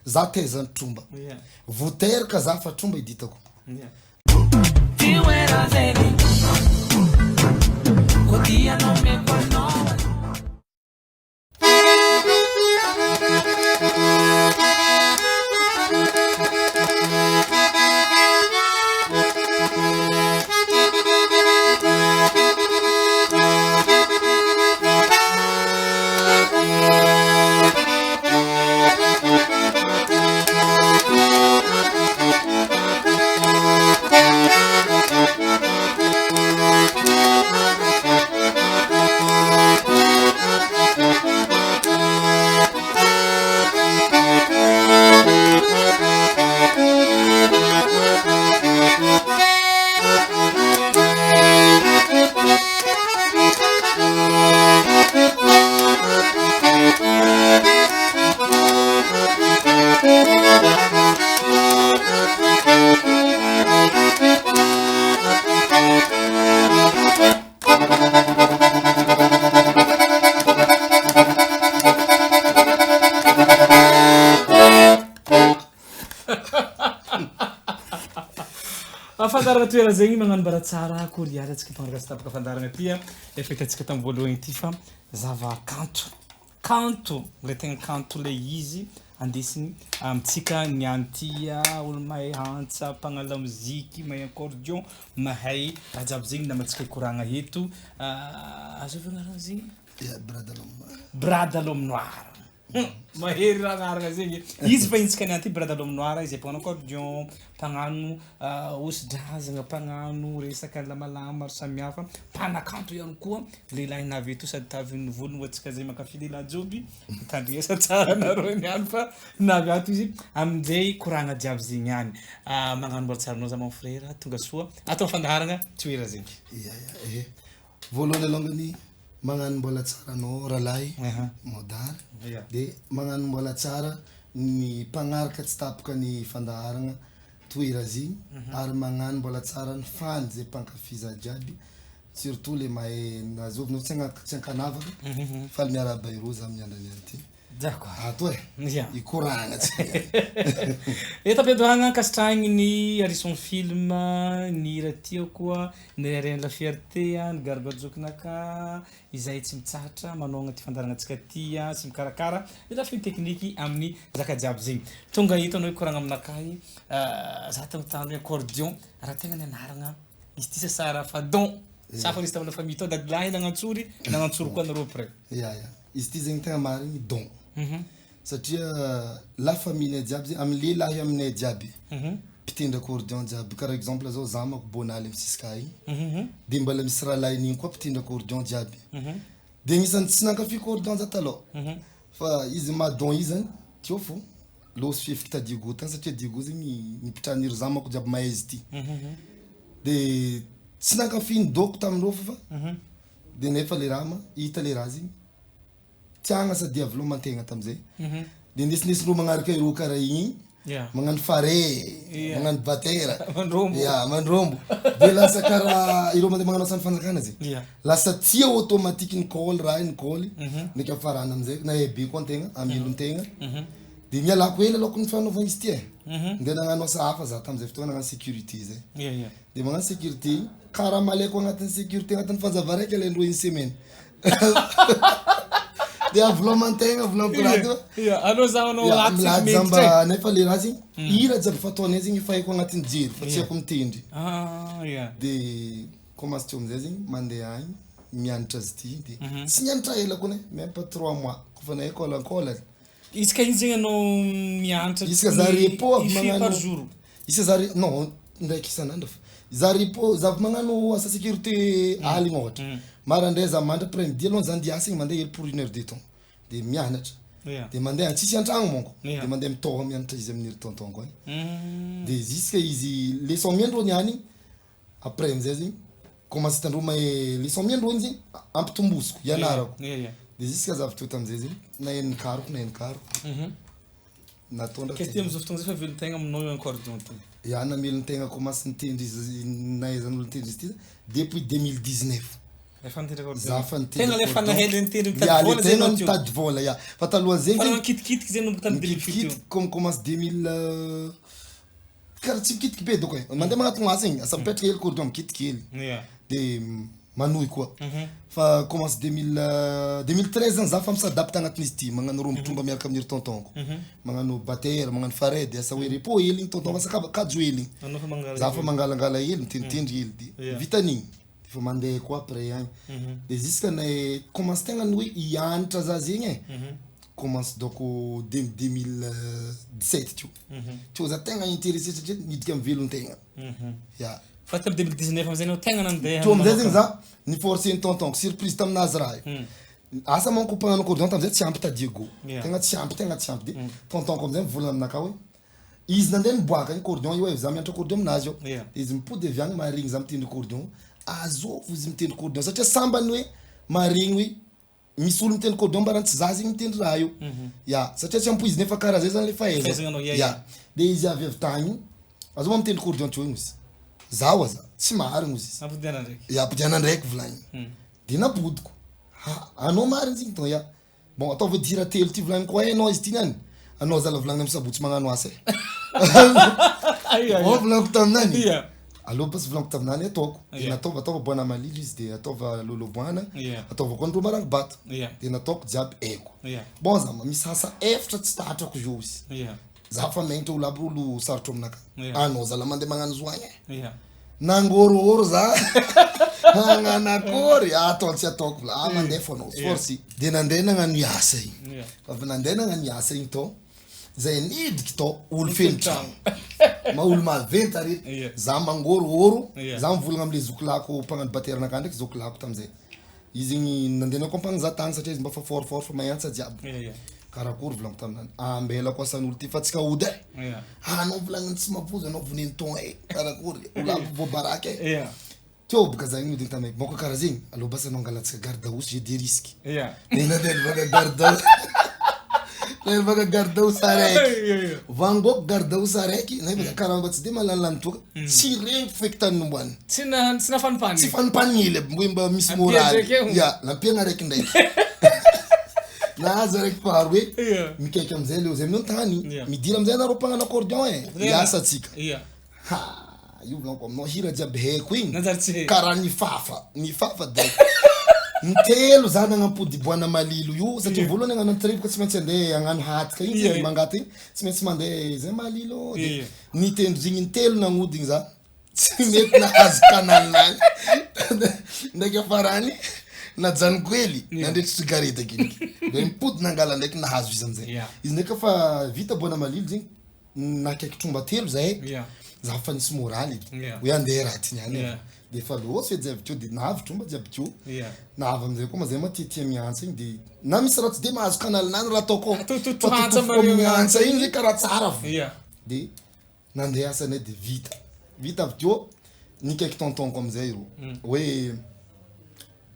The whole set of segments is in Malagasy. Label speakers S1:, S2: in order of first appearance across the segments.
S1: za tezany tromba voteraka za fa tromba iditako
S2: afandarana toera zegny magnano bara tsara akory atsika tonga tapaka afandarana ty efa hitantsika tamin'ny voalohany ity fa zava-kanto kanto le tegna kanto le izy andesiny amitsika niany ty olo mahay hantsa mpagnala moziky mahay accordion mahay raha jiaby zegny namatsika ikoragna eto azovana raha zegny bradalhomme noir mahery raha aragna zegny izy fa intsika niany ty bradalhomme noir izy mpagnano accordion mpagnano hosodrazagna mpagnano resaka lamalama maro samihafa mpanakanto ihany koa lehilahy navy eto sady tavin'ny volony atsika zay makafy lehilahy joby mitandriesa tsara nareo niany fa navy ato izy aminjay koragna jiaby zegny any magnano mbola tsaranao za mon frère tonga soa atao fandaharagna toera zegny
S1: voalohany alongany magnano mbola tsara anao rahalahy modara de magnano mbola tsara ny mpagnaraka tsy tapaka ny fandaharagna toera zegny ary magnano mbola tsara ny fany zay mpankafiza jiaby surtout le mahay nazovina tsy ankanavaka fa le miaraba iro za amin'ny andrany ty
S2: d'accord
S1: ato ikoragna
S2: eta ampiadohagna kasitrahagny ny harrison film ny ratia koa ny reine la fierté ny garbajokinaka izay tsy mitsahatra manao ty fandarana antsika ty sy mikarakara de lafiny tekniky amin'ny zaka jiaby zegny tonga hita anao ikoragna aminakahy za tanontany accordion raha tegna ny anaragna izy ty sasara fadon safa izy tamina famille tao dadilahy nagnantsory koa nareo après
S1: izy ty zegny tegna marigny don satria la famille jiaby amin'ny lehilahy aminay jiaby mpitendry accordion jiaby par exemple zao za mako bonaly amisiska igny de mbola misy rahalahy nigny koa mpitendry accordion jiaby de agnisan'ny tsy nankafy accordion za taloha fa izy madon izy zany teo fo losy fefika digo tany satria digo zegny nipitrahaniry za mako jiaby mahay izy ty de tsy nankafy ny doko tamin'ireo fa de nefa le raha hita le raha zegny tiagna sady avlomantegna tamizay de ndesinesindreo magnaraka iro karaha igny magnano fare magnano batera mandrombo de lasa karaha iro mandeha magnano asany fanjakana zegny lasa tia automatique nicole raha nicole ndraiky afarana amizay na ebe koa antegna amilontegna de mialako hely aloko ny fanaovana izy ty nde nagnano asa hafa za tamizay fotoana nagnano sécurité zay de magnano sécurité karaha malaiko agnatin'ny sécurité agnatin'ny fanjava raiky alaindreo une semaine de avlomantegna volampirady
S2: allo zahanao
S1: milady zamba nefa le raha zegny hira jiaby fataonay zegny efa haiko agnatin'ny jery fa tsy haiko mitendry de commence teo amizay zegny mandeha agny mianatra azy ty de tsy nianatra ela koa même pas 3 mois kofa na école ankola
S2: isaka izy zegny anao mianatra
S1: isaka za repo magnano isaka za non ndraiky isanandro fa za repo za magnano asa sécurité aligny ohatra marandray za mandra après midi aloha zany diasa igny mandeha hely pour 1 heure de temps de mianatra de mandeha tsisy antragno monko de mandeha mitoha mianatra izy amin'ny tonton koa de jusqu'à izy leçon miandro niany après amizay zegny commence tandro mahay leçon miandro igny zegny ampitombosiko ianarako de jusqu'à za avy tamizay zegny na enkaroko natondra
S2: kety amizao fotoagna zay fa velontegna aminao accordion ty
S1: namelontegna commence nitendry izy nahaizan'olo nitendry izy ty depuis 2019
S2: Efa nitendry
S1: za fa
S2: tegna le fanahely nitendry
S1: ya
S2: mitady
S1: le
S2: vola
S1: tena
S2: zay
S1: mitady vola ya fa taloha
S2: fa
S1: zegny
S2: mankitikitika zay nombo tamin'ny 2018
S1: mikitikitika comme commence 2000 karaha tsy mikitiky be doko mandeha magnaty gn'asa igny asa mipetraka hely cordon mikitiky hely
S2: yeah
S1: de manohy koa fa commence 2013 zany za fa misadapte agnatin'izy ty magnano rombo tromba miaraka amin'ny tontonko magnano batera magnano faredy asa hoe repos hely igny tonton asaka kajo hely
S2: anao fa mangala
S1: za fa mangalangala hely mitendritendry hely de vitan'igny fa mandeha koa après agny de jusqu'à na commence tegna ny hoe hianatra za zegny commence donc 2017 tio za tegna intéressé satria nidika amin'ny velon-tegna ya
S2: fa tamin'ny 2019 amizay anao tegna nandeha
S1: to amizay zegny za ni forcé ny tonton surprise taminazy raha asa manko pagnano cordon tamizay tsy ampy ta Diego tegna tsy ampy de tonton ko amizay mivolagna aminaka hoe izy nandeha niboaka ny cordon io hoe za mianatra cordon aminazy io de izy mipody avy agny marigny za mitendry cordon azo izy mitendry cordon satria sambany hoe marigny hoe misy olo mitendry cordon mbarany tsy za zegny mitendry raha io ya satria tsy ampoizy nefa karaha zay zany le fahaizana ya de izy avy tagny azo mitendry cordon tio izy zaho za tsy marigny izy
S2: ampidiana ndraiky
S1: ya ampidiana ndraiky volagny de napodiko anao marigny zigny to ya bon ataovy dira telo ty volagny koa anao izy ty niany anao zala volagny amin'ny sabotsy magnano asa volagny taminany aloha bas volagny taminany ataoko de ataova boana malilo izy de ataova lolo boana ataova koa ndro maragny bato de nataoko jiaby eko bon za misy asa efatra tsy tahatrako io izy za fa magnitra olo aby olo sarotro aminaka anao zala mandeha magnano zoagny nangororo za magnanakory atao tsy ataoko la mandeha fonao forcy de nandeha nagnano iasa igny fa nandeha nagnano iasa igny to zay nidiky to olo feno tragno ma olo maventy ary za mangororo za mivolagna amle zokolako mpagnano bateranaka ndraiky zokolako tamizay izy igny nandeha nakompagny za tagny satria izy mba fa fort fa magnantsa jiaby karakory volagny taminany ambela ko asan'olo ty fa tsika ody anao volagniny tsy mavozo anao voniny togna karakory olo aby voabaraky teo boka za igny odiny tamaiky boko karaha zegny aloha basa anao angalatsika gardaosy j'ai des risques de nandeha nivaga gardaosy nivaka gardaosy araiky vangoko gardaosy araiky naivaga karaha mba tsy de malanilany toka tsy regny feky tany nomboany
S2: tsy nafanipany
S1: tsy fanipany hely mboe mba misy moraly ya lampiagna araiky ndraiky nahazo araiky paro hoe mikaiky amizay leo zay aminao tany midira amizay anareo mpagnano accordion iasa atsika io volaniko aminao hira jiaby haiko igny karaha nifafa de nitelo za nagnampody boana malilo io satria voalohany agnano triboka tsy maintsy andeha agnano hatika igny mangata igny tsy maintsy mandeha zay malilo de nitendrigny nitelo nagnodigny za tsy mety nahazo kanalinany ndraiky afarany najanoko hely nandretry sigareta kiny de mipody nangala ndraiky nahazo izy amizay izy ndraiky fa vita boana malilo zegny nakaiky tromba telo zay za fa nisy moraly hoe andeha raha ty niany de fa loatsy hoe jiaby teo de nahavy tromba jiaby teo nahavy amizay koa mazay matiatia miantsa igny de na misy raha tsy de mahazo kanalinany raha ataoko miantsa igny zay karaha tsara vo de nandeha asanay de vita avy teo nikaiky tontonko amizay ro hoe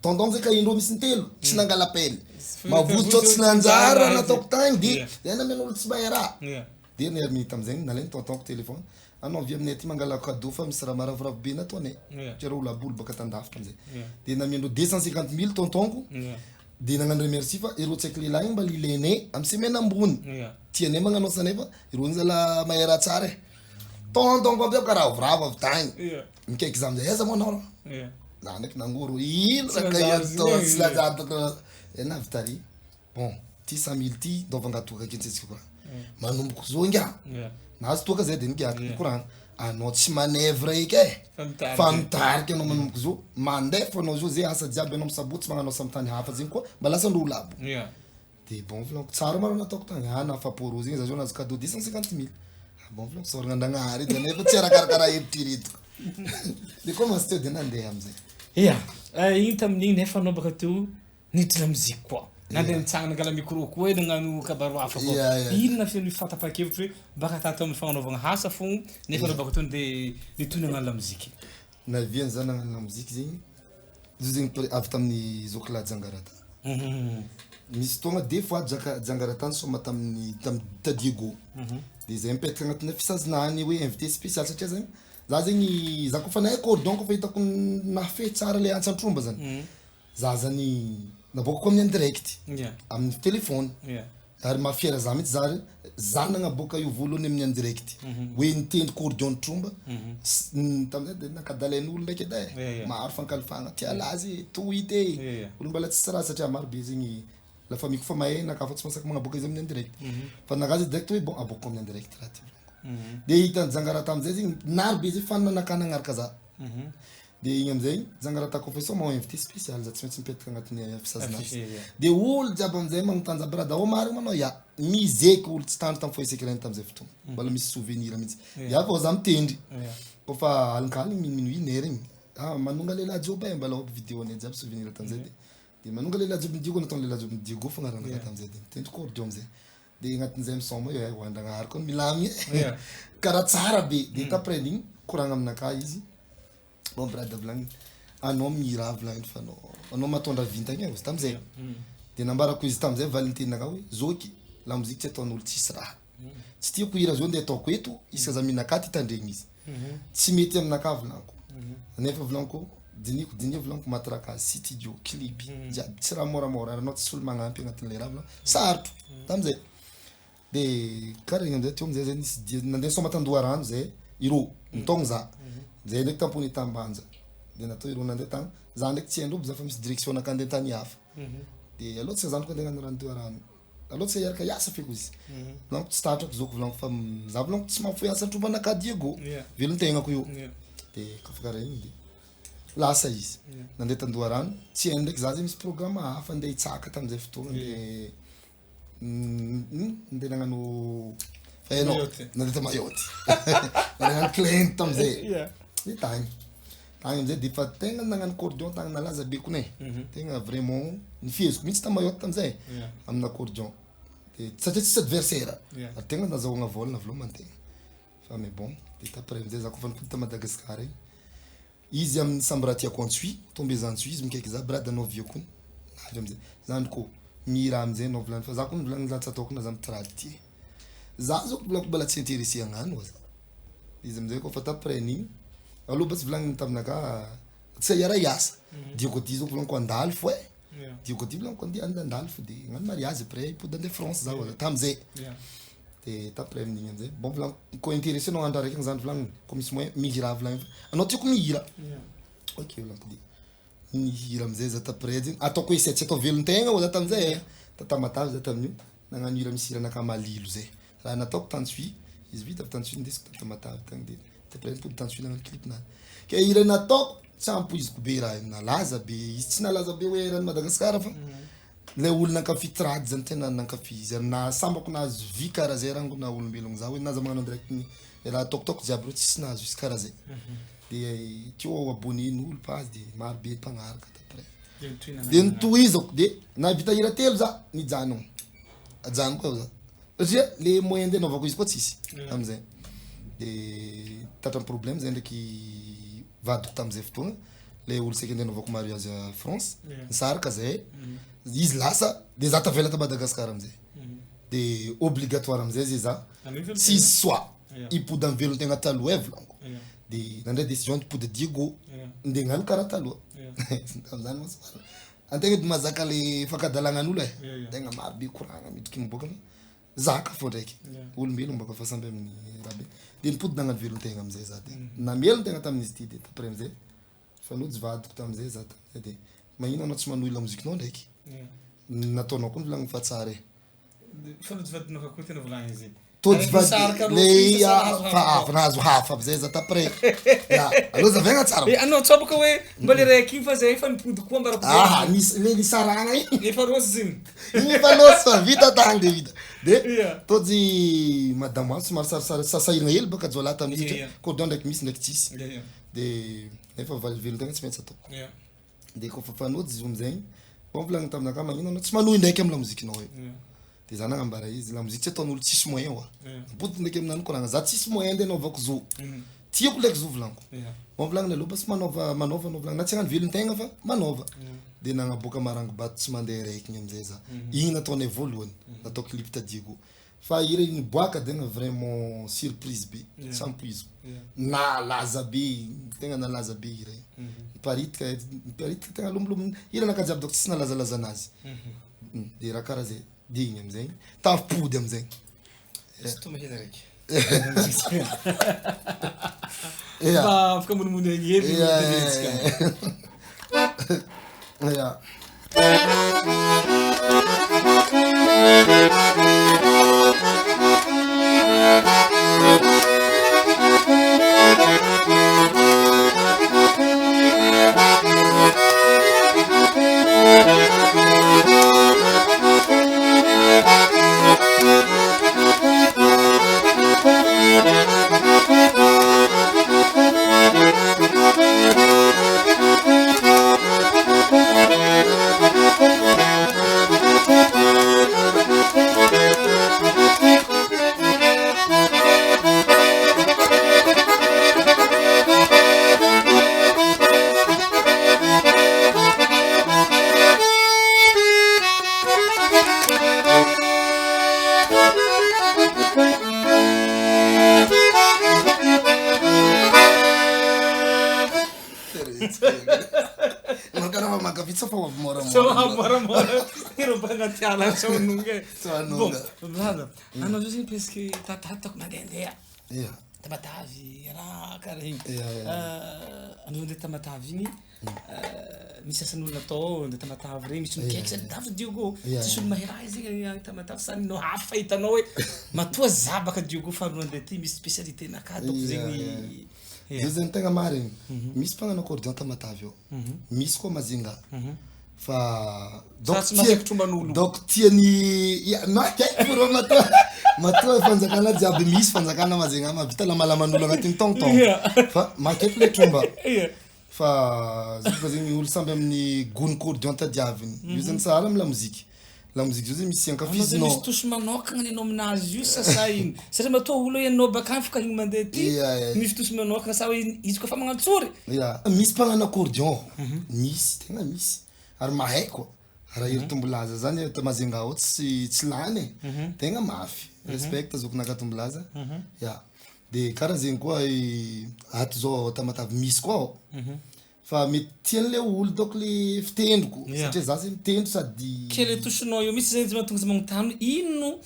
S1: tonton zay ka indro misy nitelo tsy nangala pely mavozo tsy nanjara nataoko tagny de zay namen'olo tsy mahay raha de niariny tamizay nalainy tontonko telefone anao avy aminay aty mangala cadeau fa misy raha maravoravo be nataonay tira olo abolo baka tandafitra amizay de namiandro 250 000 tontonko de nagnano remercie fa ero tsaiky lehilahy igny mba lilenay amy semaine ambony tianay magnano asanay fa ero igny zala mahay raha tsara tontonko amizay karaha voravo avy tagny mikaiky za amizay aiza moa anao za ndraiky nangoro ino rakaiatao tsy lazatako navy tary bon ty 100 000 ty dovangatoka akentsetsika koa manomboko zo inga nahazo toka zay de nigiaka koragna anao tsy manevre eky fa mitariky anao manomboko zo mandeha fanao zo zay asa jiaby anao misabotsy magnano asa amin-tany hafa zegny koa mba lasa andro labo de bon volaniko tsara maro nataoko tagny nafaporo zegny za zo nahazo cadeau 250 000 bon volaniko soragna andagnahary de nefa tsy arakarakaraha eritreretiko de commence teo de nandeha amizay
S2: igny tamin'igny nefa anao baka teo niditra lamozika koa nandeha nitsagna nangala micro koa hoe nagnano kabaro hafa koa ino na fiany fatapakevitra hoe baka tata amin'ny fagnanaovagna hasa fogna nefa anao baka teo de nitony agnano lamozika
S1: naviany za nagnano lamozika zegny zo zegny avy tamin'ny zokola jangarata misy tonga des fois jangarata nisoma tamin'ny Diego de zay mipetraka agnatina fisazinany hoe invité spécial satria za zegny za kofa nahay cordon kofa hitako nafehy tsara le antsan-tromba zany za zany naboaka koa amin'ny direct amin'ny telefôny ary mafiera za mihitsy zary za nagnaboaka io voalohany amin'ny direct hoe nitendry cordion tromba tamizay de nakadalain'olo ndraiky edy maro fankalifagna tia lazy tohity olo mbola tsy raha satria maro be zegny la famille ko fa mahay nakafa tsy masaky magnaboaka izy amin'ny direct fa nagazy direct hoe bon aboaka amin'ny direct raha ty de hitan'ny zangara tamizay zegny naro be zay fananaka nagnaraka za de igny amizay zangara ta confession m'a invité spécial za tsy maintsy mipetraka agnatin'ny fisazanazy de olo jiaby amizay magnotanja brada o marigny manao ya mizeky olo tsy tandro tam foyer secret tamizay fotoana mbola misy souvenir mihitsy ya fa za mitendry kofa alinkaligny minuit une heure igny manonga lehilahy joby mbala hop vidéo ne jiaby souvenir tamizay de manonga lehilahy joby midigo natao lehilahy joby midigo fogna raha tamizay de mitendry cordion amizay de agnatin'izay misomo io hoandragnahary koa milamy karaha tsara be de après igny koragna aminaka izy bon brada volagny anao mihira volagny fa anao matondra vintagna izy tamizay de nambarako izy tamizay valinteninaka hoe zoky la musique tsy ataon'olo tsisy raha tsy tiako hira zao nde ataoko eto isaka za minaka ty tandregny izy tsy mety aminaka volaniko nefa volaniko diniko volaniko matraka studio clip jiaby tsy raha moramora anao tsy olo magnampy agnatin'le raha volaniko sarotro tamizay de karaha igny amizay teo amizay zay nisy dia nandeha soma tandoha rano zay iro mitogno za zay ndraiky tampony tambanja de natao iro nandeha tagny za ndraiky tsy haindrobo za fa misy direction naka andeha tany hafa de aloha tsy zandriko andeha hagnano randoha rano aloha tsy hiaraka hiasa feko izy volaniko tsy tatrako zoko volaniko fa za volaniko tsy mahafoy asa tromba nakadiego velontegnako io de kafa karaha igny de lasa izy nandeha tandoha rano tsy hainy ndraiky za zay misy programme hafa andeha hitsaka tamizay fotoagna de nde nagnano fa hainao nandeha ta Mayotte nagnano client tamizay de tagny amizay de fa tegna nagnano cordion tagny nalaza be konay tegna vraiment nifeziko mihitsy ta Mayotte tamizay amina cordion de satria tsisy adversaire ary tegna nazahoagna volana volomantegna fa mais bon de après amizay za kofa nipody ta Madagascar igny izy amin'ny sambra tiako antsui tombe zantsui izy mikaiky za brada anao vio kony avy amizay zany ko mira amizay anao volany fa za koa volany za tsy ataoko na za mitrady ty za zao volako mbola tsy intéressé agnano za izy amizay kofa après nigny aloha batsy volagny taminaka tsy hiara hiasa dioko ty zao volaniko andalo fo dioko ty volaniko andeha andalo fo de agnano mariage après hipody andeha France za tamizay de après amin'igny amizay bon volaniko ko intéressé anao andra raiky zany volagny ko misy moyen mihira volagny anao tiako mihira ok volaniko de mihira amizay za après zegny ataoko essai tsy atao velontegna o za tamizay tatamatavy za tamin'io nagnano hira misy hiranaka malilo zay raha nataoko tantsui izy vita tantsui ndesiko tatamatavy tagny de après nipody tantsui nagnano clip nazy ke hira nataoko tsy ampoiziko be raha nalaza be izy tsy nalaza be hoe rany Madagascar fa le olo nankafi trady zany tena nankafi izy ary na sambako nahazo vy karaha zay rango na olombelogno za hoe naza magnano direct ny raha ataokotoko jiaby reo tsisy nahazo izy karaha zay de teo abonen'olo pazy de maro be mpagnaraka après de nitohizako de na vita hira telo za nijanona ajano koa za satria le moyen nde naovako izy koa tsisy amizay de tatra problème zay ndraiky vadiko tamizay fotoagna le olo seky nde naovako mariage à France nisaraka zay izy lasa de za tavela ta Madagascar amizay de obligatoire amizay zay za tsy izy soa hipody amy velontegna taloha volaniko de nandray décision hipody diego nde gnano karaha taloha tamizany masomara antegna de mazaka le fakadalagnan'olo tegna maro be koragna midriky miboaka zaka fo ndraiky olombelogno mbaka fa samby amin'ny raha be de nipody nagnano velontegna amizay za de namelontegna tamin'izy ty de après amizay fanojy vadiko tamizay za tamizay de magnino anao tsy manohy la mozikinao ndraiky nataonao koa volagny fa tsara e
S2: fanojy vadinao koa tena volagny izy
S1: tody vady le fa nahazo hafa amizay za après aloha za vegna tsara
S2: anao tsabaka hoe mbola raiky igny fa zay efa nipody koa mbarako
S1: le nisaragna igny
S2: efa rosy ziny
S1: igny fa losy fa vita tagny de vita de tody madame azo somary sarisary sasahiragna hely baka jola tamin'izy satria cordion ndraiky misy ndraiky tsisy de nefa velontegna tsy maintsy ataoko de kofa fanojy izy amizay bon volagny taminaka magnino anao tsy manohy ndraiky amy la mozikinao io de za nagnambara izy la musique tsy ataon'olo tsisy moyen oa nipody ndraiky aminany koragna za tsisy moyen nde naovako zo tiako laiky zo volaniko bon volagny aloha basy manaova volagny na tsy hagnano velontegna fa manaova de nagnaboaka marango bato tsy mandeha raiky igny amizay za igny nataonay voalohany natao clip ta Diego fa ire niboaka tegna vraiment surprise be sampoiziko nalaza be tegna nalaza be ire paritika tegna lomolomony ire naka jiaby doko tsisy nalazalaza anazy de raha karaha zay de igny amizay tafipody amizay
S2: afaka monimony agny hely anao zao zegny presque tatako mandehandeha Tamatavy raha karaha igny anao andeha Tamatavy igny misy asan'olona atao andeha Tamatavy regny misy mikaiky sady davy Diogo tsisy olo mahay raha zegny Tamatavy saninao hafa hitanao hoe matoa zabaka Diogo fa anao andeha ty misy spécialité nakatoko zegny
S1: io zegny tegna marigny misy mpagnano accordion Tamatavy ao misy koa Mazinga fa donc tiany makaiky pour matoa fanjakana jiaby misy fanjakana Mazinga mavita lamalaman'olo agnatin'ny tonton fa makaiky le tromba fa zaka zegny olo samby amin'ny gony accordion tadiaviny io zegny sahara amy la musique io zegny misy ankafizinao
S2: misy tosy manokagna nenao aminazy io sasa iny satria matoa olo ianao baka afaka igny mandeha ty misy tosy manokagna sa hoe izy koa fa magnantsory
S1: misy mpagnano accordion misy tegna misy ary mahay koa raha iry tombolaza zany Mazinga ao tsy lany tegna mafy respecte zokinaka tombolaza de karaha zegny koa ato zao Tamatavy misy koa ao fa mety tian'le olo donc le fitendriko satria za zegny mitendro sady
S2: ke le toshinao io misy zegny mahatonga za magnontany ino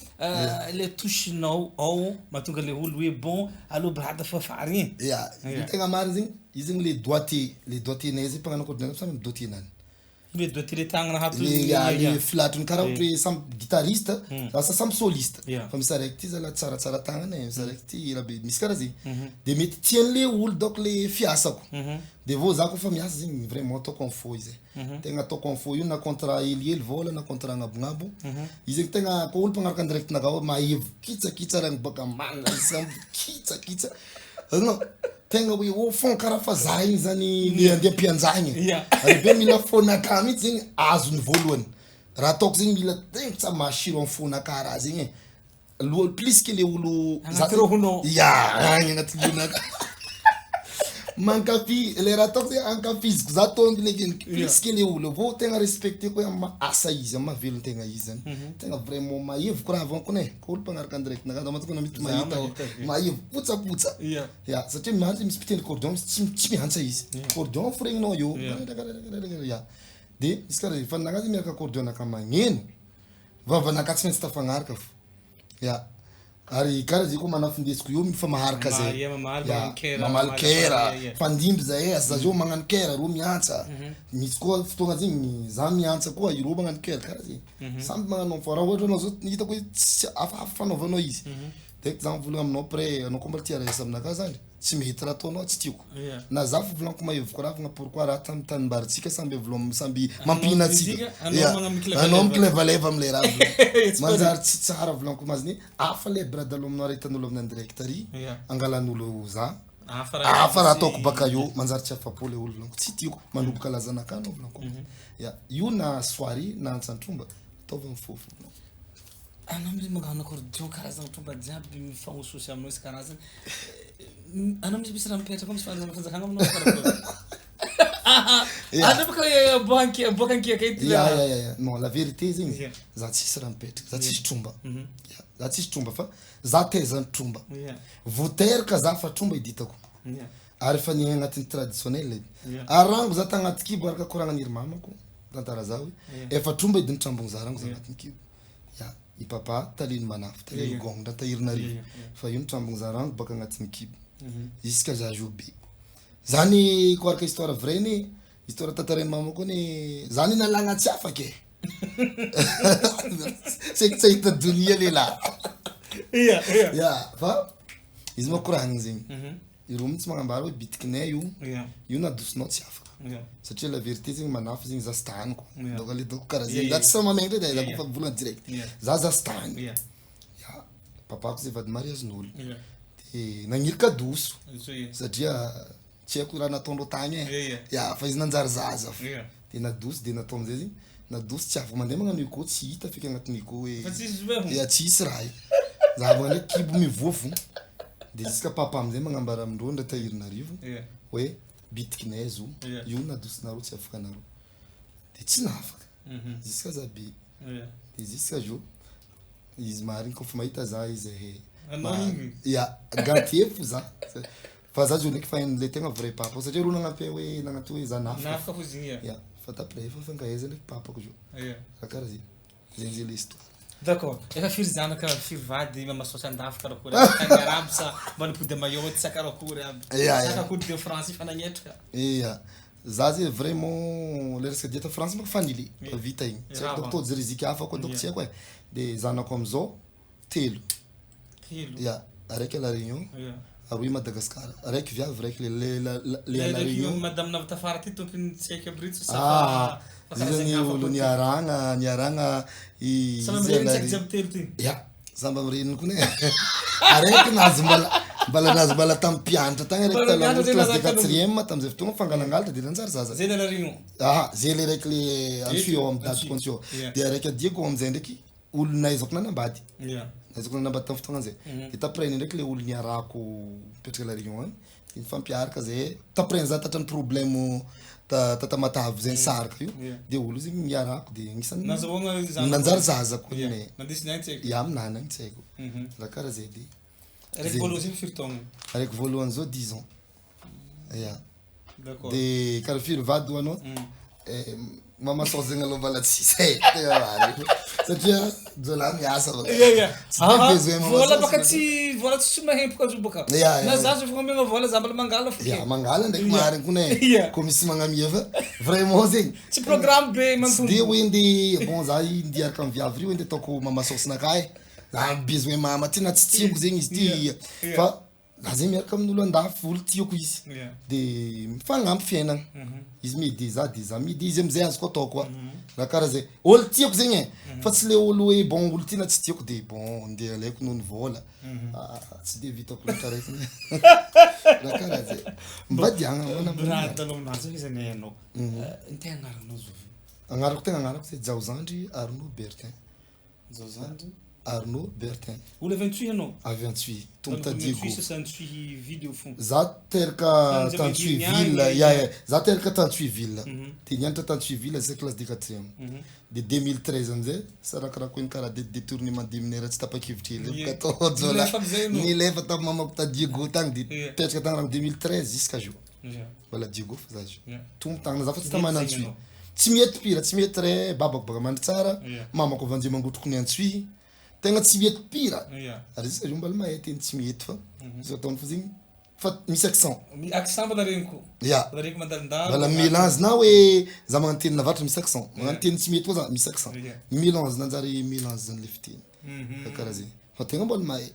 S2: le toshinao ao mahatonga le olo hoe bon allo brada fafarigny
S1: tegna marigny zegny izy zegny le doigté nay zegny mpagnano accordion samy doigté nany
S2: le doigté le tagnana hato
S1: le filatriny karaha ohatra hoe samby guitariste asa samby soliste fa misy araiky ty zala tsaratsara tagnana misy araiky ty rabe misy karaha zegny de mety tian'le olo donc le fiasako de vao za koa fa miasa zegny vraiment ataoko en faux izy tegna ataoko en faux io na contrat helihely vola na contrat agnabognabo izy zegny tegna ko olo mpagnaraka direct nakao mahevo kitsakitsa ragny baka manga samby kitsakitsa no tegna hoe au fond karaha fa za igny zany le andeha ampianjagny ary be mila fonaka mihitsy zegny azony voalohany raha ataoko zegny mila tegna tsa masiro amy fonaka raha zegny plus que le olo agny agnaty lonaka mankafi le raha ataoko zegny ankafiziko za tondy le plus que le olo vao tegna respecté koa amy asa izy amy mahavelony tegna izy zany tegna vraiment mahevoko raha avako ne ko olo mpagnaraka direct nakao matoko na misy mahita mahevo potsapotsa satria miantsa misy mpitendry accordion tsy miantsa izy accordion firegninao io de misy karaha fa nakazy miaraka accordion naka magneno vavanaka tsy maintsy tafagnaraka fo ary karaha zay koa manafindesiko io fa maharaka zay mamaly kera fandimby zay asa zao magnano kera ro miantsa misy koa fotoagna zegny za miantsa koa iro magnano kera karaha zegny samby magnano fa raha ohatra anao zao hitako hoe tsy hafahafa fanaovanao izy direct za mivolagna aminao après anao koa mbola tia raha aminakahy zany tsy mety raha ataonao tsy tiako na za fa volaniko mahevoko raha fagna pourquoi raha tamy tanimbaritsika samby samby mampihina atsika anao mikilevaleva amle raha manjary tsy tsara volaniko maziny afa le bradalo aminao raha hitan'olo amin'ny direct ary angalan'olo za afa raha ataoko baka io manjary tsy afapo le olo volaniko tsy tiako manomboka lazanakahy anao volaniko io na soirée na antsantromba ataova mifofo
S2: anao misy magnano accordion karazana tromba jiaby mifagnososy aminao isy karazany anao misy raha mipetraka misy fanjakana aminao karaha
S1: Non, la vérité zegny za tsisy raha mipetraka za tsisy tromba za tsisy tromba fa za tezany tromba voteraka za fa tromba iditako ary efa ny agnatin'ny traditionnel edy arango za tagnaty kibo araka koragnan'iry mamako tantara za hoe efa tromba idiny trambogny za rango za agnatin'ny kibo i papa taliny manafy taliny gongdra tahirinarivo fa io ny trambogny za rango baka agnatin'ny kibo jusqu'à za jobe zany ko araka histoire vrai ny histoire tantaran'ny mamako ny zany nalagna tsy afaka c'est que ça hita dunia lehilahy fa izy makoragniny zegny iro mitsy magnambara hoe bitikinay io nadosinao tsy afaka satria la vérité zegny manafy zegny za sy taniko donc ale donc karaha zegny za tsy sa mamegny ndray za fa volana direct za sy tany papako zay vady mariazin'olo de nagnirika doso satria tsy haiko raha nataondreo tagny fa izy nanjary zaza de nadoso de natao amizay zegny nadoso tsy afaka mandeha magnano iko tsy hita feky agnatin'ny iko hoe tsisy raha za magnano kibo mivoafo de jusqu'à papa amizay magnambara amindreo ndray tahirinarivo hoe bitikinay zo io nadosinareo tsy afaka anareo de tsy nafaka jusqu'à za be de jusqu'à jour izy marigny kofa mahita za izy gantiefo za fa za jo ndraiky fa le tegna vrai papa satria ro nagnampy hoe nagnaty hoe za nafaka fa taprès fa fangaheza ndraiky papako jo karaha zegny zegny zay le histoire
S2: d'accord efa firy zanaka firy vady mamasotra andafy karakory tany araby sa manopody mayoty sa karakory aby sakakody de France fanagnetraka
S1: za zay vraiment le resaka dieta France mako fanily fa vita igny tsy haiko docteur jerizika hafa koa donc tsy haiko de zanako amizao telo araiky à la Réunion aroy Madagascar araiky viavy raiky le la Réunion
S2: madame navatafara ty tompony tsy haiko aby rito
S1: sa zany olo niaragna samba mireniny koa ne araiky nazy mbala nazy mbala tamin'ny mpianatra tagny araiky taloha classe de quatrième tamizay fotoagna fangalangalatra de nanjary zaza
S2: zay la Réunion
S1: zay le raiky le ansuyo amy date consio de araiky adiako amizay ndraiky olo naizako nanambady naizako nanambady tamin'ny fotoagna zay de tapreny ndraiky le olo niarako mipetraka la Réunion any mifampiaraka zay tapreny za tatrany problème tata matavy zay saraka io de olo zegny miarako de agnisan'ny nanjary zaza koa ne aminany agny tsy haiko raha karaha zay de araiky voalohany zao 10 ans de karaha firy vady ho anao mamaso zegny aloha mbala tsisy satria jola miasa
S2: vola baka tsy vola tsy mahempoka azo baka na za zo fogna vola za mbala mangala
S1: fa mangala ndraiky marigny koa ne ko misy magnamia fa vraiment zegny
S2: tsy programme be mantombo
S1: de hoe inde bon za indi araka amin'ny viavy rio inde ataoko mamasosonakay za besoin mama ty na tsy tiako zegny izy ty fa za zegny miaraka amin'olo andafy olo tiako izy de mifagnampy fiainagna izy midy za de za midy izy amizay azoko atao koa raha karaha zay olo tiako zegny fa tsy le olo hoe bon olo ty na tsy tiako de bon andeha alaiko noho ny vola tsy de vitako loatra raiky raha karaha zay mbadiagna
S2: manamrahatalominazy izy ny hainao ny tegna agnaranao zao
S1: agnarako tegna agnarako zay Jaozandry Arnaud Bertin Arnaud Bertin
S2: olo 28 anao
S1: 28 tonta Diego
S2: 28 vidéo fond
S1: za teraka Tantuiville za teraka Tantuiville de nianatra Tantuiville zay classe de 4e de 2013 amizay sarakaraha koa karaha de détournement déminaire tsy tapakevitra hely katao jola nilefa tamin'ny mamako ta Diego tagny de petraka tagny raha 2013 jusqu'à jour voilà Diego fa za jo tombo tagna za fa tsy tamana Antsui tsy mety pira tsy mety re babako baka mandry tsara mamako vanjeo mangotroko ny Antsui tegna tsy mety pira ary izy mbala mahay teny tsy mety fa izy ataony fa zegny fa misy accent
S2: mbala regniko regniko mandalindalo
S1: mbala mélange na hoe za magnano teny navatra misy accent magnano teny tsy mety koa za misy accent mélange nanjary mélange zany le fiteny karaha zegny fa tegna mbala mahay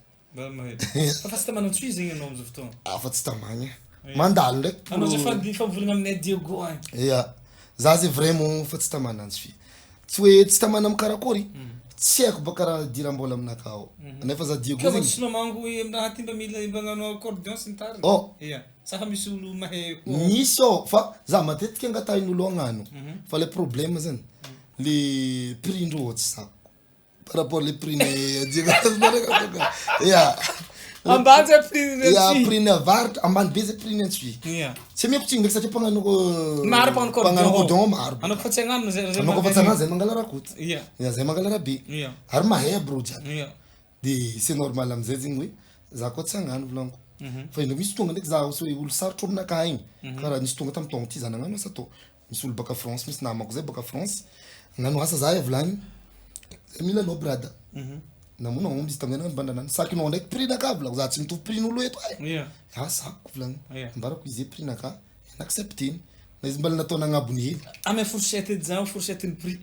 S2: fa tsy tamana Antsui zegny anao amizao fotoagna
S1: fa tsy tamagny mandalo ndraiky
S2: anao zay fa volagna aminay Diego any
S1: za zay vraiment fa tsy tamana Antsui tsy hoe tsy tamana amy karakory tsy haiko baka raha diram-bola aminakao nefa za Diego
S2: zegny tsy namango amina ty mba mila magnano accordion sy ny tariny sa misy olo mahay
S1: misy fa za matetiky angatahin'olo agnano fa le problème zany le prix ndreo tsy sako par rapport le prix ne Diego
S2: ambany zay prix
S1: ya prix avaratra ambany be zay prix antsoy tsy mepitsy ndraiky satria mpagnano
S2: maro
S1: mpagnano cordon maro
S2: anao fa tsy agnano zay
S1: anao kofa tsy agnano zay mangala rakoto ya zay mangala rabe ary mahay aby rô jiaby de c'est normal amizay zegny hoe za koa tsy agnano volaniko fa ino misy tonga ndraiky za so olo sarotro aminakahy igny karaha nisy tonga tamy tongo ty za nagnano asa tô misy olo baka France misy namako zay baka France nano asa za volagny mila aloha brada namono omby izy taminay bandanany sakinao ndraiky prix naka volako za tsy mitovy prix n'olo eto ay sako volagny ambarako izy prix naka accepteny na izy mbala nataona agnabony hely
S2: ame fourchette zao fourchette ny prix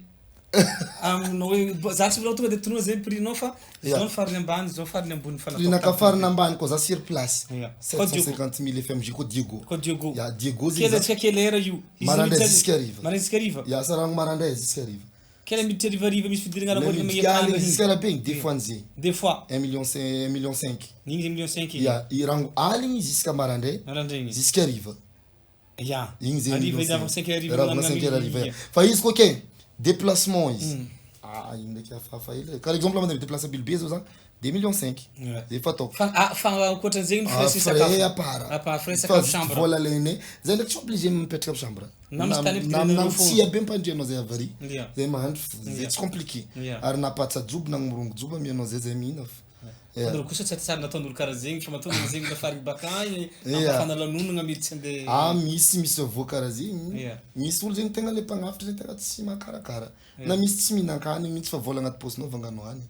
S2: aminao hoe za tsy volao tonga de tonoa zay prix nao fa zao fariny ambany zao fariny ambony fa
S1: prix naka fariny ambany koa za sur place 750 000 FMJ ko Diego ya Diego
S2: zay quelle heure io
S1: marandray jusqu'à riva
S2: marandray jusqu'à riva
S1: ya sarang marandray jusqu'à riva
S2: quelle minute riva misy fidirana la
S1: bonne mais jusqu'à la ping des fois nzi
S2: des fois
S1: 1 million 5 million 5
S2: ningi 1 million 5
S1: ya irango aligny jusqu'à marandray jusqu'à riva
S2: ya
S1: igny zay
S2: riva ida 5 heures riva
S1: na 5 heures riva fa izy ko ke déplacement izy igny ndraiky afahafa hely par exemple mandeha déplacer bilbe zao zany 2 millions 5 zay fa ataoko
S2: fa ankoatra zay ny frais
S1: frais apart
S2: frais sakafo chambre
S1: vola lene zay ndraiky tsy obligé mipetraka amy chambre namtsia be mpandrianao zay avary zay mahandro zay tsy compliqué ary napatsa jobo na morongo jobo amianao zay zay mihina
S2: ndro kosa tsy tsara nataon'olo karaha zegny fa matonga zegny lafary bakagny afana lanonagna mety tsy andeha
S1: misy avoa karaha zegny misy olo zegny tegna le mpagnafitra zegny tegna tsy makarakara na misy tsy mihinan-kany mihitsy fa vola agnaty posinao vangano hany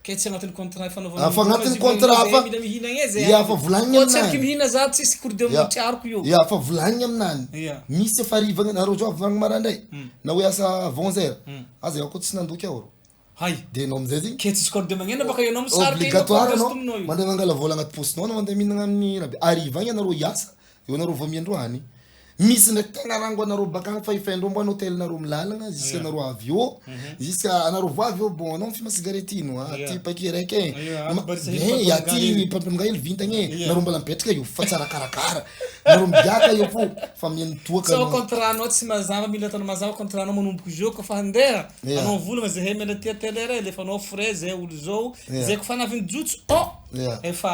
S2: ke tsy agnatin'ny contrat fanaovana
S1: fa agnatin'ny contrat fa
S2: mila mihina egny zay
S1: ya fa volagny
S2: aminany mihina za tsisy korde mitriariko io
S1: ya fa volagny aminany misy efa rivagna nareo jo avy marandray na hoe asa 11h aza yaho ko tsy nandoky aho
S2: hay
S1: de anao amizay zegny
S2: ke tsisy corde magnena baka ianao misarika
S1: obligatoire anao mandeha mangala vola agnaty posinao na mandeha mihinagna amin'ny rabe arriva agny anareo hiasa eo anareo vao miandro hany misy ndraiky tegna rango anareo bakagny fa ifaindreo mbo hôtel nareo milalagna jusqu'à anareo avy eo jusqu'à anareo vo avy eo bon anao mifima cigarette ino ty paquet raiky ya ty pampimanga hely vintagny nareo mbola mipetraka io fa tsara karakara nareo migiaka io fo fa miantoaka
S2: so contrat anao tsy mazava mila ataonao mazava contrat anao manomboka izy eo kofa handeha anao volagna zay mena tia telera lefa anao frais zay olo zao zay kofa naviny jotso efa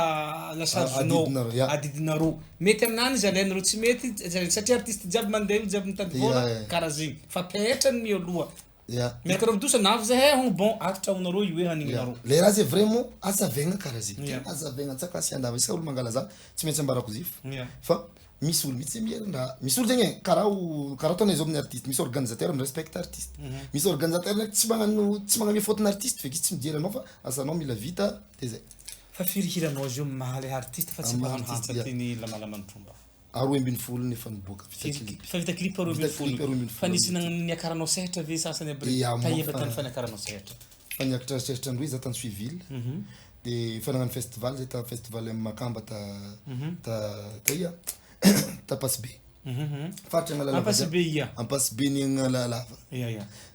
S2: la chargenao adidinareo mety aminany izy alainareo tsy mety satria artiste jiaby mandeha io jiaby mitady vola karaha zegny fa petrany mialoha miaraka reo midosa navy zay hogno bon atitra honareo io hoe haninareo
S1: le raha zay vraiment azavaigna karaha zegny azavaigna tsakasy andava isika olo mangala za tsy maintsy ambarako zifo fa misy olo mihitsy miherin-draha misy olo zegny karaha ataonay zao amin'ny artiste misy organisateur mirespecte artiste misy organisateur ndraiky tsy magname faute n'artiste feky izy tsy mijery anao fa asanao mila vita de zay
S2: fa firihiranao zio mahaly artiste fa tsy mba artiste teny lamalamany tromba
S1: aroa ambin'ny folo nefa niboaka
S2: fa vita clip aroa ambin'ny folo fa nisy niakaranao sehatra ve sasany aby tahieva tany fa niakaranao sehatra
S1: fa niakatra sehatra androy za tany Suiville de fa nagnano festival zay ta festival amy Makamba ta Pasy Be faritra ampasy be ny alalava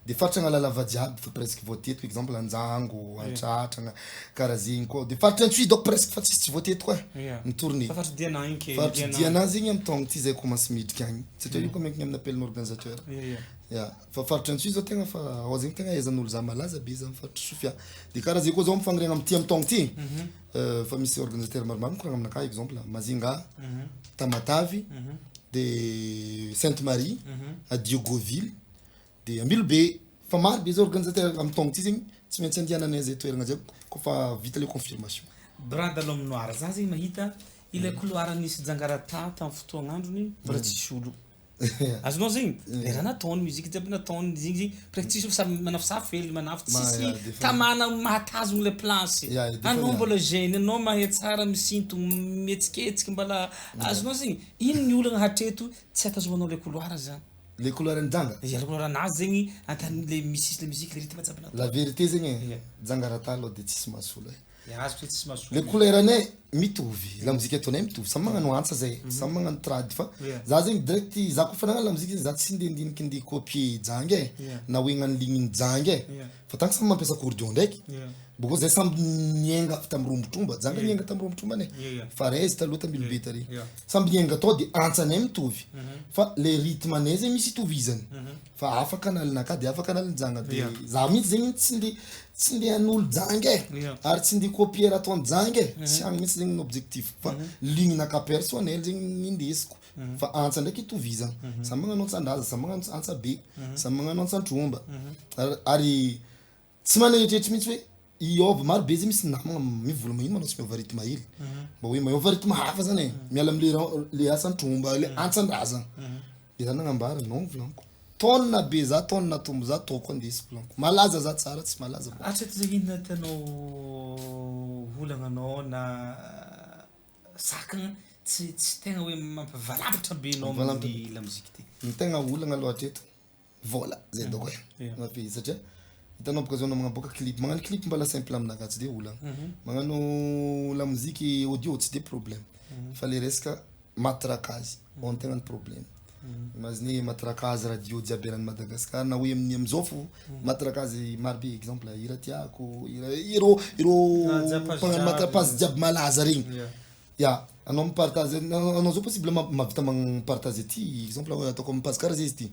S1: de faritra alalava jiaby fa presque voateto exemple Anjango Antratrana karaha zegny koa de faritra Antsohihy donc presque fa tsisy tsy voateto koa ny tournée faritra Diana zegny amy taogno ty zay commence miditra agny satria io koa meky amin'ny appel organisateur fa faritra Antsohihy zao tegna fa ao zegny tegna ahaizan'olo za malaza be za faritra Sofia de karaha zay koa zao mifaniriagna amy ty amy taogno ty fa misy organisateur maromaro mikoragna aminakahy exemple Mazinga Tamatavy de Sainte-Marie à Diogoville de Ambilobe fa maro be zao organisateur amy taogno ty zegny tsy maintsy andiananay zay toeragna zay kofa vita le confirmation
S2: brada l'homme noir za zegny mahita ilay couloir nisy Jangarata tamy fotoagn'androny mbola tsisy olo azonao zegny le raha nataony musique jiaby nataony zegny presque tsisy samy manafosafo manafo tsisy tamana mahatazogny le place anao mbola gêne anao mahay tsara misinto mietsiketsika mbala azonao zegny ino ny olagna hatreto tsy atazomanao le couloir zany
S1: le couloir ny Janga
S2: le couloir anazy zegny antany le misy le musique le rythme jiaby nataony
S1: la vérité zegny Jangarata aloha de tsisy mahasolo
S2: tsisy mahasolo
S1: le couleur anay mitovy la musique atonay mitovy samy magnano antsa zay samy magnano trad fa za zegny direct za kofa nagnano la musique za tsy ndendiniky ndi copier Janga na hoe gnano ligniny Janga fa tanka samy mampiasa accordion ndraiky boko zay samby nienga tamy rombotromba Janga nienga tamy rombotromba ne farezy taloha tambilobe tary samby nienga tao de antsanay mitovy fa le rythme anay zay misy itovizany fa hafa kanalinaka de hafa kanaliny Janga de za mihitsy zegny tsy ndeha an'olo Janga ary tsy ndeha copier raha ataony Janga tsy agny mihitsy misy zegny objectif fa lignanaka personnel zegny indesiko fa antsa ndraiky itovizana samy magnano antsan-draza samy magnano antsa be samy magnano antsan-tromba ary tsy maneritreritry mihitsy hoe iôva maro be zay misy namagna mivola mahino manao tsy miôva rythme hely mba hoe miôva rythme hafa zany e miala amle asan-tromba le antsan-draza de zany nagnambara non volaniko tonna be za tonna tombo za toko andesiko volaniko malaza za tsara tsy malaza
S2: atreto zegny inona tianao volagnanao na sakagna tsy tegna hoe mampivalabatra be anao amin'ny lamozika ty
S1: ny tegna olagna aloha atreto vola zay doko e mafy satria hitanao occasion magnaboaka clip magnano clip mbala simple aminaka tsy de olagna magnano la musique audio tsy de problème fa le resaka matrakazy on tegna ny problème imagine matrakazy radio jiaby any Madagascar na hoe amin'ny amizao fo matrakazy maro be exemple hira tiako iro matrapazy jiaby malaza regny ya anao mipartage anao zao possible mavita magnipartage ty exemple ataoko mipazy karaha izy ty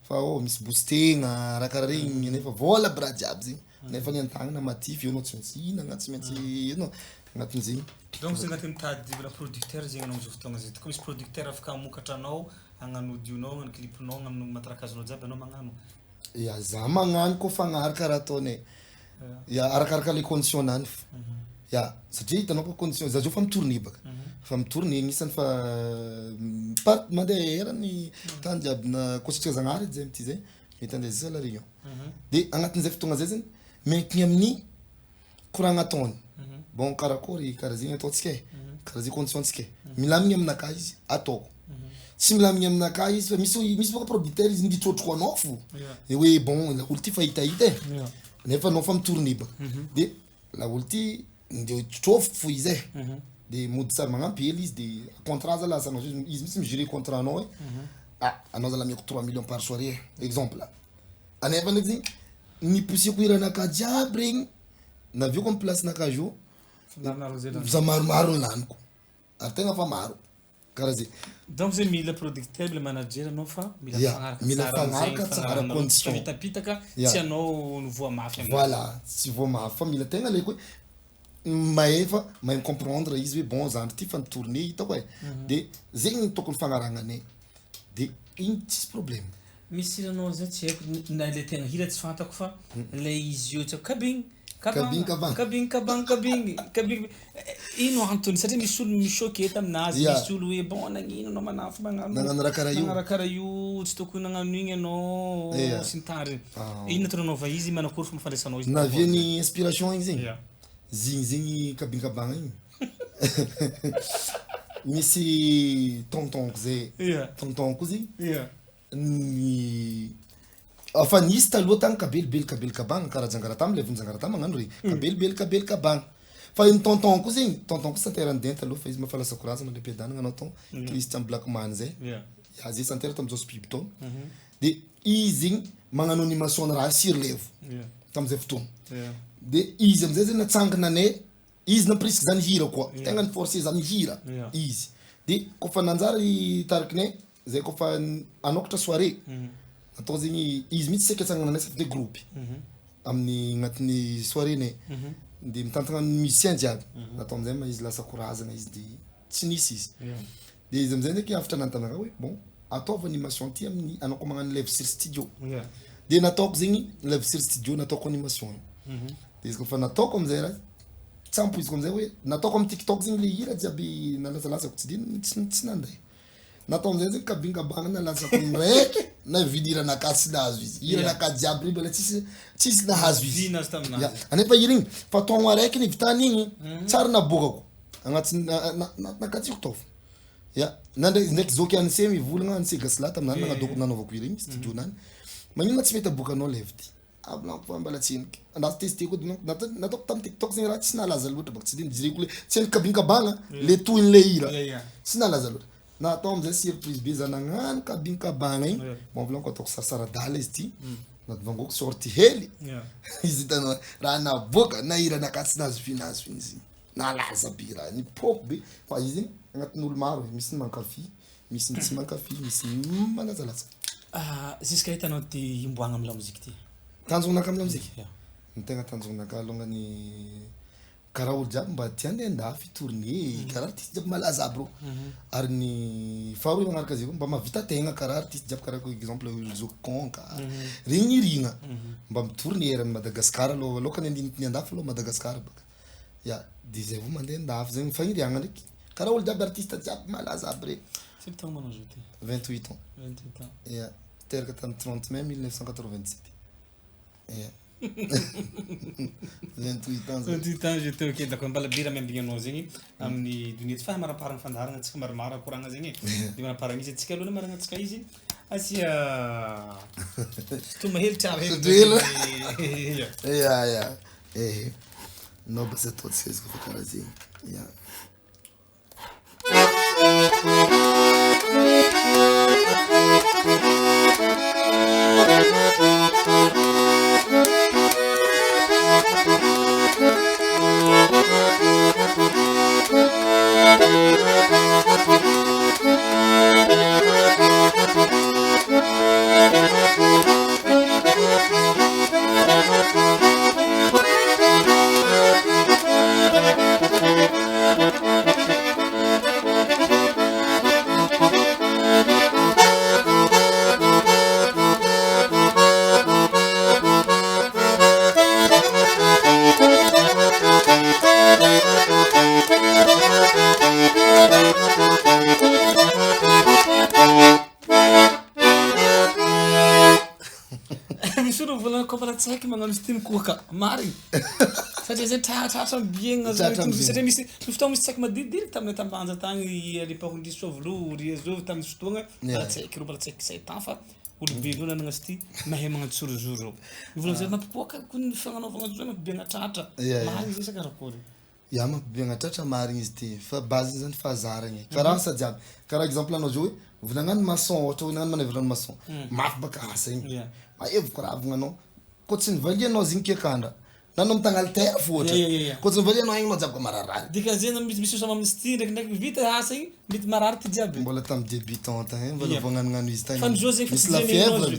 S1: fa misy boostegna raha karaha regny nefa vola bra jiaby zegny nefa ny antagnana matify anao tsy maintsy hinagna tsy maintsy anao agnatin'izegny
S2: donc c'est agnatin'ny mitady la producteur zegny anao amizao fotoagna zay ko misy producteur afaka hamokatra anao hagnano audionao hagnano clipnao hagnano matrakazinao jiaby anao magnano
S1: ya za magnano ko fagnaraka raha ataony ya arakaraka le condition nany ya satria hitanao ko condition za zao fa mitourné baka fa mitourné agnisan'ny fa part mandeha herany tany jiaby na constitution zagnahary zay mity zay mety andeha zay la réunion de agnatin'izay fotoagna zay zany miankigny amin'ny courant ataony bon karakory karaha zegny ataontsika e karaha zay condition tsika milamigny aminakahy izy ataoko tsy milamigny aminakahy izy fa misy boka producteur izy nditrotroko anao fo hoe bon la olo ty fa hitahita e nefa anao fa mitourné baka de la olo ty nde trofoko fo izy e de mody sary magnampy hely izy de contrat za lasa anao izy misy mijurer contrat anao e anao za lamiako 3 millions par soirée exemple anefa ndraiky zegny niposiko iranaka jiaby regny navioko amy place naka jo za maromaro laniko ary tegna fa maro karaha zay
S2: donc zay mila producteur mila manager anao fa
S1: mila fagnaraka tsara condition
S2: vitapitaka tsy anao voa mafy
S1: voilà tsy voa mafy fa mila tegna leky hoe maefa mahay comprendre izy hoe bon zandry ty fa nitourné hitako e de zegny tokony fagnaragnane de igny tsisy problème
S2: misy hiranao zay tsy haiko na le tegna hira tsy fantako fa le izy io tsy kabing kabing ino antony satria misy olo michoqué taminazy misy olo hoe bon nagnino anao manafo
S1: magnano raha
S2: karaha io tsy tokony nagnano igny anao sy ny tary ino natao fa izy manakory fomba fandraisanao izy
S1: navia ny inspiration igny zegny zegny kabingabagna igny misy tonton zay tonton ko zegny ny afa nisy taloha tagny kabelibelika-belika-bagna karaha jangaratamy le vonjangaratamy magnano regny kabelibelika-belika-bagna fa iny tonton ko zegny tonton ko santerany den taloha fa izy mafalasa courage mandre piadanagna anao ton izy ty amy black man zay ya zay santera tamizao spiby tao de izy zegny magnano animation raha sirlevo tamizay fotoagna de izy amizay zay natsangana ne izy napresque zany hira koa tegna ny forcé zany hira izy de kofa nanjary tarikinay zay kofa anokatra soirée atao zegny izy mihitsy seka tsangana ne de groupe amin'ny agnatin'ny soirée ne de mitantagna musicien jiaby natao amizay ma izy lasa couragena izy de tsy nisy izy de izy amizay ndraiky afatra nantanaka hoe bon ataova animation ty amin'ny anako magnano live sur studio de nataoko zegny live sur studio nataoko animation de izy kofa nataoko amizay raha tsampo izy ko amizay hoe nataoko amy TikTok zegny le hira jiaby nalazalasako tsy de tsy nanday natao amizay zegny kabingabagna nalasako raiky na vidiranaka tsy nahazo izy hiranaka jiaby regny mbola tsisy nahazo izy anefa hira igny fa taogno araiky ny vitany igny tsara nabokako agnaty nakatsiko tao ya ndraiky zoky anse mivolagna anse gasilata aminany nagnadoko nanaovako hira igny studio nany magnino tsy mety aboakanao live ty ablanko fa mbala tseniky andazy testé ko nataoko tamy TikTok zegny raha tsy nalaza loatra baka tsy de mijireko le tseny kabingabagna le toin'le hira tsy nalaza loatra natao amizay surprise be za nagnano kabingabagna igny bon volanko ataoko sarasaradala izy ty nadivangoko sorti hely izy hitanao raha naboaka na hira nakatsy nazo finazo izy nalaza be raha nipoko be fa izy igny agnatin'olo maro misy ny mankafy misy ny tsy mankafy misy malazalaza
S2: jusqu'à hitanao ty imboagna amy la musique ty
S1: tanjonaka amy la musique ny tegna tanjonaka alongany karaha olo jiaby mba tia andeha andafy tournée karaha artiste jiaby malaza aby rô ary ny faharoa magnaraka zay koa mba mahavita tegna karaha artiste jiaby karaha exemple Zokonka regny irigna mba mitourné eran'ny Madagascar aloha alohakany ny andafy aloha Madagascar baka ya de zay vao mandeha andafy zegny fagniriagna ndraiky karaha olo jiaby artiste jiaby malaza aby regny.
S2: C'est temps manao zao ty
S1: 28 ans.
S2: 28 ans.
S1: Yeah. Teraka tamin'ny 30 mai 1997. Yeah. 28 ans.
S2: 28 ans j'étais ok d'accord mbala bira miambigna zegny amin'ny dunia tsy famaraparagna fandaharagna antsika maromaro akoragna zegny de manaparagna izy antsika aloha maragna antsika izy asia fotoagna hely tsara hely.
S1: Yeah. No basa ataontsika izy kofa karaha zegny. Yeah. Tsaiky magnano izy ty mikoaka marigny satria zay tratra biegna satria misy fotoagna misy tsaiky madididika taminay tambanja tagny à l'époque ndry Sovolo Riazov tamin'ny fotoagna mbala tsaiky rô mbala tsaiky 7 ans fa olombelona nanagna izy ty mahay magnatsorotsoro mivolagna zay mampikoaka koa ny fagnanaovagna zao mampibiagna tratra marigny zay sakarakory ya mampibiagna tratra marigny izy ty fa base zany fahazaragna karaha asa jiaby karaha exemple anao zao hoe volagna ny maçon ohatra hoe nagnano manevra ny maçon mafy baka asa igny mahevoko ravagna anao ko tsy nivalianao zigny kiakandra nanao mitagna altera foatra ko tsy nivalianao igny jiaby mararary
S2: dika zay misy sama amin'ny style ndraikindraiky vita asa igny mety marary ty jiaby
S1: mbola tamin'ny débutante mbola voagnanognano izy tagny
S2: misy la fièvre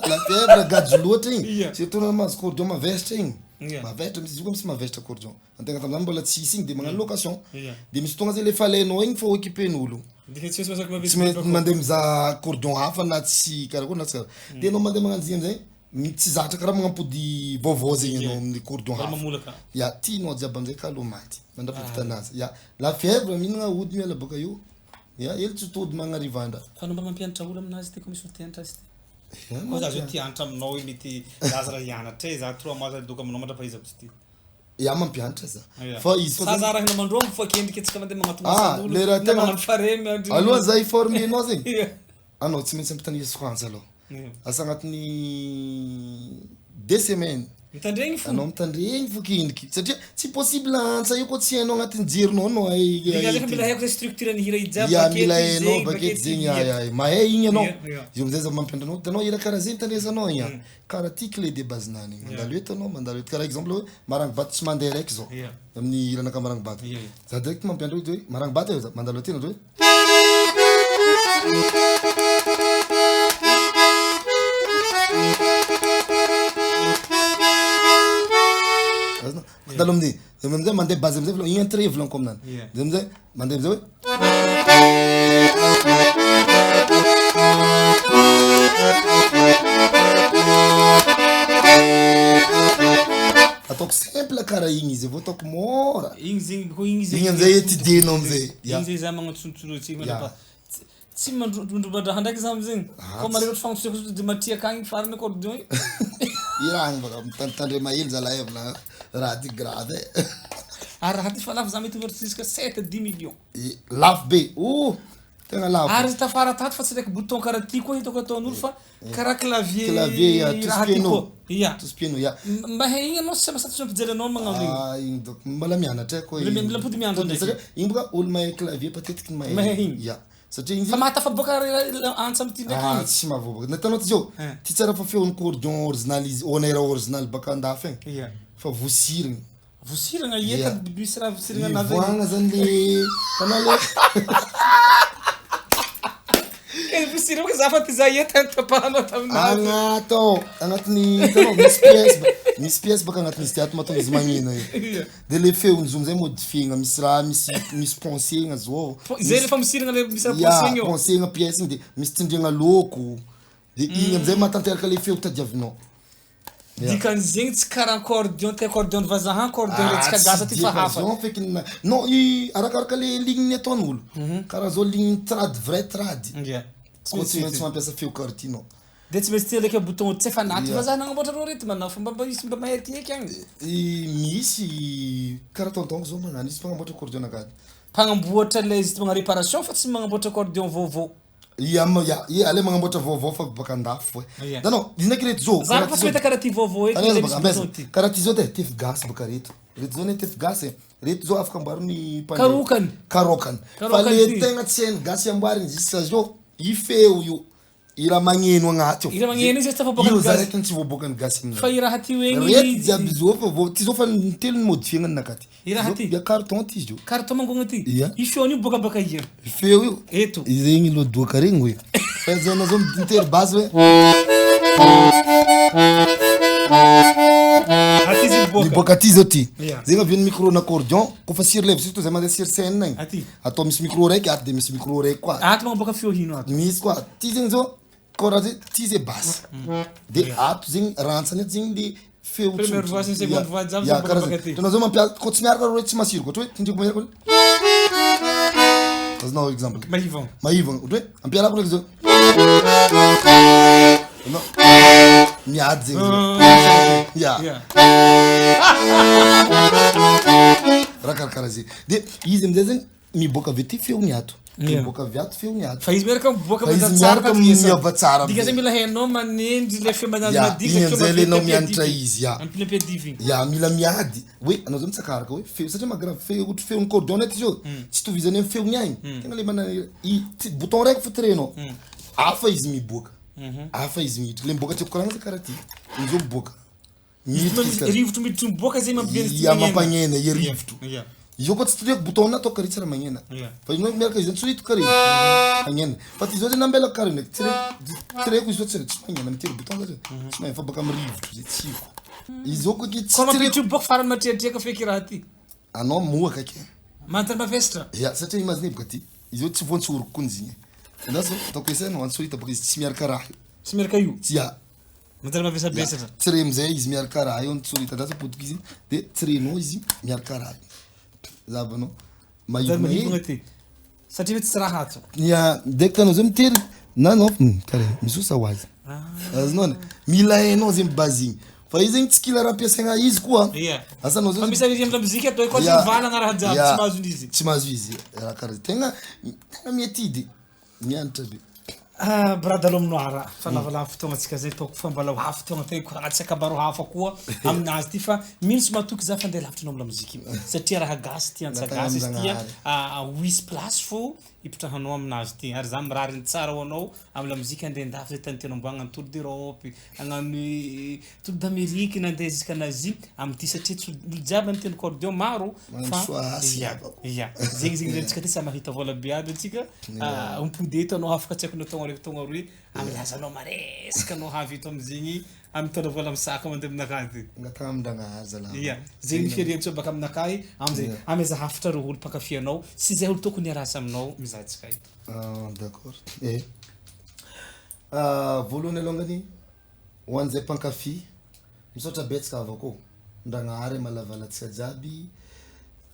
S1: la fièvre gajo loatra igny surtout na mahazo cordion mavesatra igny mavesatra misy izy koa misy mavesatra cordion antegna tamin'izany mbola tsisy igny de magnano location de misy fotoagna zay le falainao igny fa occupen'olo tsy mety mandeha mizaha cordion hafa na tsy karaha koa na tsy karaha de anao mandeha magnano zay amizay tsy zatra karaha magnampody vaovao zegny anao amin'ny cordion hafa ya tianao jiaby amizay ka aloha maty mandrapivita anazy ya la fièvre mihinagna ody miala baka io ya ely tsy tody magnarivandra
S2: fa anao mba mampianatra olo aminazy ty koa misy olo tianatra azy ty koa za zao tianatra aminao io mety zaza raha hianatra za 3 mois doka aminao mandrapahaizako izy ty
S1: ya mampianatra za fa izy
S2: fa za raha namandromo fa kendriky antsika mandeha magnatonga
S1: le raha tegna
S2: faremy
S1: aloha za iforme anao zegny anao tsy maintsy ampitany France aloha asa agnatin'ny 2 semaines
S2: mitandregny fo
S1: anao mitandregny fo kendriky satria tsy possible antsa io koa tsy hainao agnatin'ny jerinao anao
S2: mila haiko structure ny hira ijiaby
S1: ya mila hainao bakety zegny mahay igny anao io amizay za mampianatra anao tanao hira karaha zay mitandresanao igny karaha ty clé de base nany mandalo eto anao mandalo eto karaha exemple hoe marangbato tsy mandeha raiky zao amin'ny hiranaka marangbato za direct mampianatra hoe marangbato io mandalo tena hoe mandalo amin'igny amizay mandeha base amizay igny entrée volaniko aminany de amizay mandeha amizay hoe ataoko simple karaha igny izy vao ataoko mora
S2: igny zegny ko igny
S1: igny amizay étudienao amizay
S2: igny zay za magnatsontsoro tsy tsy mandrobandraha ndraiky za amizegny fa mareo fagnotseko de matriaka agny farany cordion
S1: iragny baka mitandre mahely zalahy avla raha ty grave
S2: ary raha ty fa lafo za mety ovatrisa jusqu'à 7-10 millions
S1: lafo be tegna lafo
S2: ary tafara tato fa tsy raiky bouton karaha ty koa hitako ataon'olo fa karaha clavier
S1: raha ty koa tous piano ya
S2: mba hay igny anao sy masaty sy mampijery anao magnano
S1: igny donc mbola mianatra koa
S2: mila pody mianatra ndraiky
S1: igny boka olo mahay clavier patetiky
S2: mahay igny
S1: ya satria igny
S2: fa mahatafa boka antsa amity ndraiky
S1: tsy mahavoboka natanao ty zao ty tsara fa feon'ny cordion original izy honneur original baka andafy igny fa vosirigny
S2: vosiragna eta misy raha vosiragna anazy
S1: voagna zany le tanao le
S2: vosiragna za fa ty za eta tapahanao taminazy
S1: agnato agnatin'ny tanao misy pièce misy pièce baka agnatin'izy tiato mahatonga izy magneno io de le feony zomy zay modifiegna misy raha misy pensegna zao
S2: zay rehefa misiragna le misy raha
S1: ya
S2: pensegna io
S1: pensegna pièce igny de misy tsindriagna loko de igny amizay mahatanteraka le feo tadiavinao
S2: dikan'izegny tsy karaha accordion te accordion vazaha accordion retsika gasa ty fa hafa
S1: feky non arakaraka le ligne ataon'olo karaha zao ligne trad vrai trad tsy maintsy mampiasa feo kartinao
S2: de tsy maintsy tia leka bouton tsy efa naty vazaha nagnamboatra reo reto manao fomba izy mba mahekiheky agny
S1: misy karaha tonton zao magnano izy mpagnamboatra accordion agady
S2: mpagnamboatra le izy magna réparation fa tsy magnamboatra accordion vaovao
S1: ale magnamboatra vaovao fa baka andafo non izy ndraiky reto zao
S2: za fa tsy mety karaha ty vaovao eky
S1: karaha ty zao de tefy gasy baka reto zao ne tefy gasy reto zao afaka amboariny
S2: karokany
S1: fa le tegna tsy hainy gasy amboariny jusqu'à zao i feo io i raha magneno agnaty
S2: i raha magneno izy tsy voabokany
S1: gasy zaraiky tsy voabokany gasy
S2: fa i raha ty egny
S1: reto jiaby zao fa ty zao fa telo ny modifiegna nakaty
S2: i raha ty
S1: carton ty izy io
S2: carton mangogna ty i feony io bokabaka io
S1: feo io
S2: eto
S1: izegny lodoaka regny hoe fa zana zao mitery base hoe miboaka ty zao ty zegny avian'ny micro n'accordion kofa sirleve surtout zay mandeha sur scène igny atao misy micro raiky ato de misy micro raiky koa
S2: ato magnaboaka feo hino ato
S1: misy koa ty zegny zao kora zay ty zay base de ato zegny rantsany ato zegny le feo
S2: première voix sy seconde voix jiaby
S1: karaha zay tanao zao mampiasa ko tsy miaraka reo tsy masiro koa hoe tindriko miaraka azonao exemple
S2: mahivagna
S1: ohatra hoe ampiarako raiky zao miady zegny raha karakaraha zegny de izy amizay zegny miboaka avy ty feony ato miboaka avy ato feony ato
S2: fa izy miaraka miboaka
S1: miaraka miava tsara
S2: dika zay mila hainao manendry le feo manazy
S1: igny
S2: madika
S1: amizay lenao mianatra izy
S2: ampilapedivy
S1: mila miady hoe anao zao mitsakaraka hoe feo satria magrave feo ohatra feony cordon ty zao tsy tovizany amin'ny feony aigny tegna le mana bouton raiky fotirenao afa izy miboaka afa izy miditra le miboaka tiako koragna zay karaha ty izao miboaka
S2: rivotro miditry miboaka zay
S1: mampagnena i rivotro izy koa tsy toriako bouton na ataoko kare tsy raha magnena fa izy miaraka izy tsorito kare magnena fa ty zao zay nambelako kare ndraiky tireko izy zao tsy magnena mitery bouton zao tsy magnena fa baka mirivotro zay tsiko izy zao koa ki
S2: tsy tireko miboaka farany matriatriaka feky raha ty
S1: anao moaka ake
S2: mantany mavesitra
S1: satria imagine baka ty izy zao tsy voantsoroko koa izy igny anao zao ataoko esanao antsorita baka izy tsy miaraka raha
S2: tsy miaraka io
S1: tia
S2: mantany mavesabesatra
S1: tsire amizay izy miaraka raha io antsorita andrasa potika izy de tsirenao izy miaraka raha zavanao
S2: mahivagna ty satria tsy raha ato
S1: dek tanao zay mitery nanao kare misosa ho azy azonao mila hainao zay mibazigny fa izy zegny tsy kila raha ampiasaigna izy koa asanao zao
S2: misy amina muzika atao koa tsy valagna raha jiaby tsy mahazo izy
S1: tsy mahazo izy raha karaha tegna mietidy mianatra be
S2: bradalo aminoara fa lavalava fotoagna atsika zay taoko fa mbola hafa fotoagna tegna koragna tsy akabaro hafa koa aminazy ty fa minso matoky za fa andeha lavitra anao amla muzika satria raha gasy ty antsagasy izy tia 8 place fo ipitrahanao aminazy ty ary za mirariny tsara ho anao amla muzika andeha andafy zay tany tianao mboagna tour d'Europe agnano tour d'Amérique nandeha ziskanazy amty satria tsy olo jiaby miteny accordion maro fa zegny zegny antsika ty sa mahita vola be aby antsika ompode eto anao afaka tsy haiko natao araiky tonga roe amilazanao maresaka anao havy eto amizegny amitondra vola misaka mandeha aminakahy
S1: ngatagna amindragnahaza la
S2: zegny ferientsio baka aminakahy amizay ameza hafatra ro olo mpakafianao sy zay olo tokony hiarasa aminao mizahatsika ito
S1: d'accord voalohany alongany ho an'izay mpankafy misaotra betsaka avako ndragnahary malavalatsika jiaby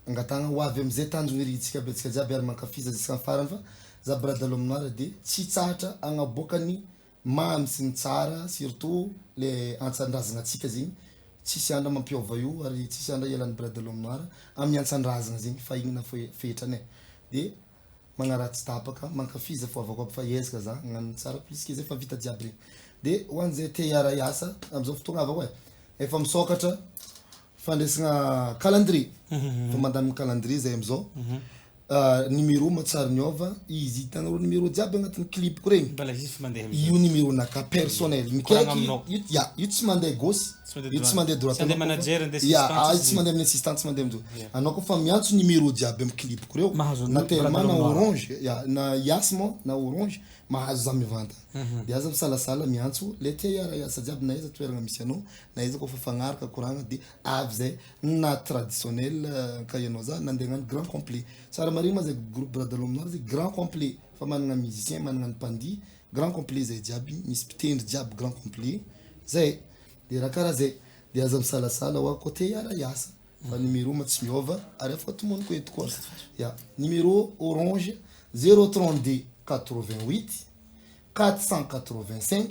S1: angatagna ho avy amizay tanjony iritsika betsaka jiaby ary mankafiza zisika farany fa za bradalo aminoara de tsy tsatra agnaboakany mamy sy ny tsara surtout le antsan-drazagna atsika zegny tsisy andra mampiova io ary tsisy andra ialan'ny bradalo aminoara amin'ny antsan-drazagna zegny fa igny na fetrany de magnaratsy tapaka mankafiza fo avako aby fa ezaka za agnano tsara plus ke zay fa vita jiaby regny de ho an'izay te hiara hiasa amizao fotoagna avako efa misokatra fandraisagna calendrier fa mandamigny calendrier zay amizao numéro matsara niova izy hitanareo numéro jiaby agnatin'ny clipiko regny
S2: mbala izy fa mandeha
S1: io numéro naka personnel mikaiky io tsy mandeha gauche io tsy mandeha droite
S2: mandeha manager
S1: io tsy mandeha amin'ny assistant tsy mandeha am'zao anao koa fa miantso numéro jiaby amin'ny clipiko reo na tellement na orange na yas mo na orange mahazo za mivanta de aza misalasala miantso le tia iara-iasa jiaby na iza toeragna misy anao na iza koa fa fagnaraka koragna de avy zay na traditionnel ka ianao za nandeha hagnano grand complet tsara marigny ma zay groupe Bradalomnor zay grand complet fa managna musicien managna pandi grand complet zay jiaby misy mpitendry jiaby grand complet zay de raha karaha zay de aza misalasala wa côté iara-iasa fa numéro ma tsy miova ary afaka tomoniko eto koa ya numéro orange 032 88 485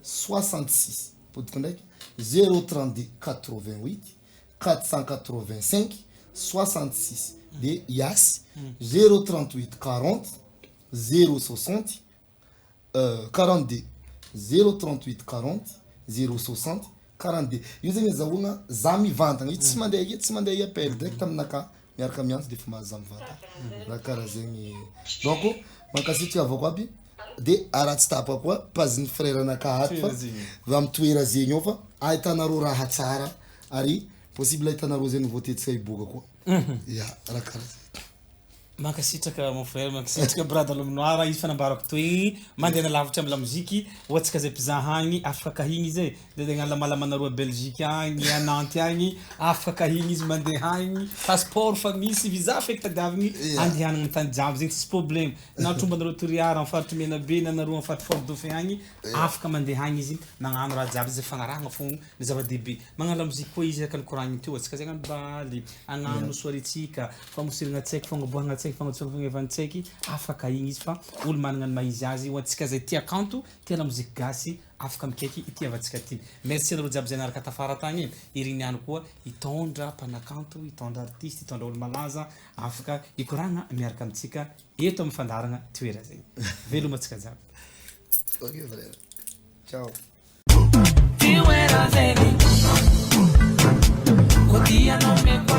S1: 66 podiko ndraiky 032 88 485 66 de yas 038 40 060 42 038 40 060 42 io zegny azahoagna za mivantagna io tsy mandeha appel direct aminaka miaraka miantso de fa mahazo za mivantagna raha karaha zegny donc mankasitrika avako aby de araha tsy tapaka koa paziny frère anaka ato fa va amy toera zegny ao fa ahitanareo raha tsara ary possible ahitanareo zegny voatetsika iboaka koa ya raha karaha
S2: mankasitraka mon frère mankasitraka Bradalomnoir izy fanambarako toy mandeha lavitra amla muziki ohatsika zay mpizaha agny afaka kahigny izy de tegna lamalamanareo Belgique agny a Nantes agny afaka kahigny izy mandeha agny passeport fa misy visa feky tadiavigny andehanagny tany jiaby zegny tsy problème na trombanareo Toriara amin'ny faritry Menabe na nareo amin'ny faritry Fort Dauphin agny afaka mandeha agny izy nagnano raha jiaby zay fagnarahagna fogna ny zava-dehibe magnano muziki koa izy akany koragny teo ohatsika zay agnano baly agnano soiretsika famosiragna tsaiky fagnaboahagna tsaiky fagnatsovagna evan-tsaiky afaka igny izy fa olo managna ny mahizy azy hoantsika zay tia kanto tia la muzika gasy afaka mikaiky itiavatsika ty merci anareo jiaby zay naraka tafara tagny iriniany koa hitondra mpanakanto hitondra artiste hitondra olo malaza afaka ikoragna miaraka amitsika eto amin'ny fandaragna toera zegny veloma atsika jiaby
S1: ok frère ciao
S3: Quotidiano me